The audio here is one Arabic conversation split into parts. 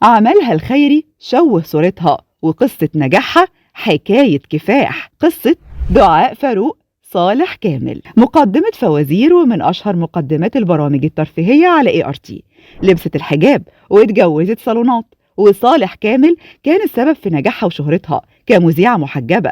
عملها الخيري شوه صورتها، وقصة نجاحها حكاية كفاح. قصة دعاء فاروق صالح كامل، مقدمة فوازير ومن أشهر مقدمات البرامج الترفيهية على ART. لبست الحجاب واتجوزت صالونات، وصالح كامل كان السبب في نجاحها وشهرتها كمذيعة محجبة،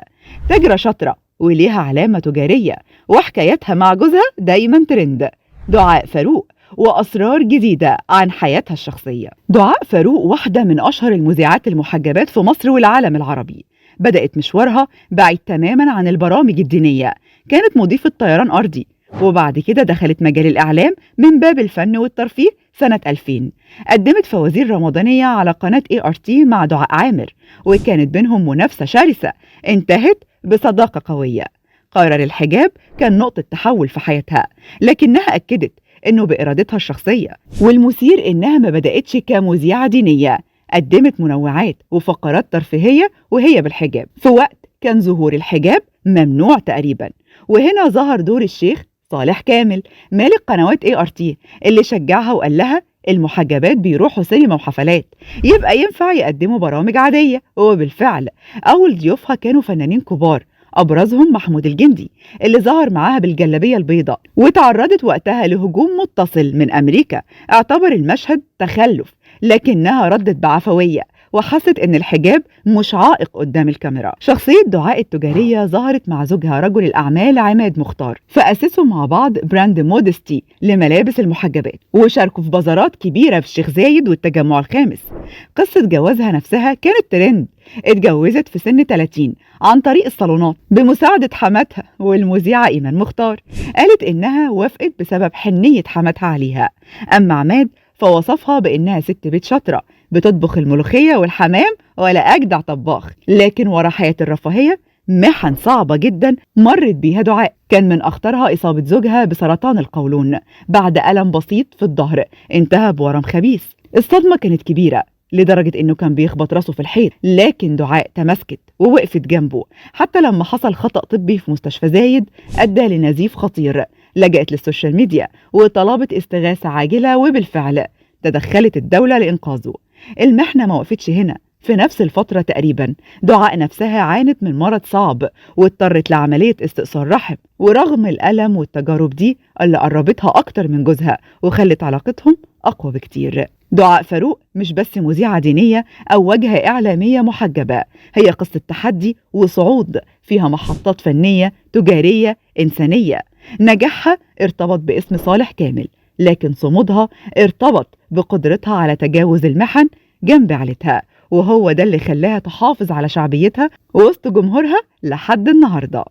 تاجرة شاطرة وليها علامة تجارية، وحكايتها مع جوزها دايما ترند. دعاء فاروق وأسرار جديدة عن حياتها الشخصية. دعاء فاروق واحدة من أشهر المذيعات المحجبات في مصر والعالم العربي. بدأت مشوارها بعيد تماما عن البرامج الدينية، كانت مضيفة طيران أرضي، وبعد كده دخلت مجال الإعلام من باب الفن والترفيه سنة 2000. قدمت فوازير رمضانية على قناة ART مع دعاء عامر، وكانت بينهم منافسة شرسة انتهت بصداقة قوية. قرار الحجاب كان نقطة تحول في حياتها، لكنها أكدت إنه بإرادتها الشخصية. والمثير إنها ما بدأتش كمذيعة دينية، قدمت منوعات وفقرات ترفيهية وهي بالحجاب في وقت كان ظهور الحجاب ممنوع تقريبا. وهنا ظهر دور الشيخ صالح كامل مالك قنوات ART اللي شجعها وقال لها المحجبات بيروحوا سينما وحفلات، يبقى ينفع يقدموا برامج عادية. وبالفعل أول ضيوفها كانوا فنانين كبار، أبرزهم محمود الجندي اللي ظهر معاها بالجلابية البيضاء، وتعرضت وقتها لهجوم متصل من أمريكا اعتبر المشهد تخلف، لكنها ردت بعفوية وحست إن الحجاب مش عائق قدام الكاميرا. شخصية دعاء التجارية ظهرت مع زوجها رجل الأعمال عماد مختار، فأسسوا مع بعض براند مودستي لملابس المحجبات، وشاركوا في بازارات كبيرة في الشيخ زايد والتجمع الخامس. قصة جوازها نفسها كانت ترند، اتجوزت في سن 30 عن طريق الصالونات بمساعدة حماتها والمذيعة إيمان مختار. قالت إنها وافقت بسبب حنية حماتها عليها. أما عماد فوصفها بإنها ست بيت شاطرة بتطبخ الملوخية والحمام ولا أجدع طباخ. لكن ورا حياة الرفاهية محن صعبة جدا مرت بيها دعاء، كان من أخطرها إصابة زوجها بسرطان القولون بعد ألم بسيط في الظهر انتهى بورم خبيث. الصدمة كانت كبيرة لدرجة إنه كان بيخبط راسه في الحيط، لكن دعاء تمسكت ووقفت جنبه حتى لما حصل خطأ طبي في مستشفى زايد أدى لنزيف خطير. لجأت للسوشيال ميديا وطلبت استغاثة عاجلة، وبالفعل تدخلت الدولة لإنقاذه. المحنة ما وقفتش هنا، في نفس الفترة تقريبا دعاء نفسها عانت من مرض صعب واضطرت لعملية استئصال رحم، ورغم الألم والتجارب دي اللي قربتها أكتر من جوزها وخلت علاقتهم أقوى بكتير. دعاء فاروق مش بس مذيعة دينية أو واجهة إعلامية محجبة، هي قصة تحدي وصعود فيها محطات فنية تجارية إنسانية. نجاحها ارتبط باسم صالح كامل، لكن صمودها ارتبط بقدرتها على تجاوز المحن جنب عيلتها، وهو ده اللي خلاها تحافظ على شعبيتها وسط جمهورها لحد النهارده.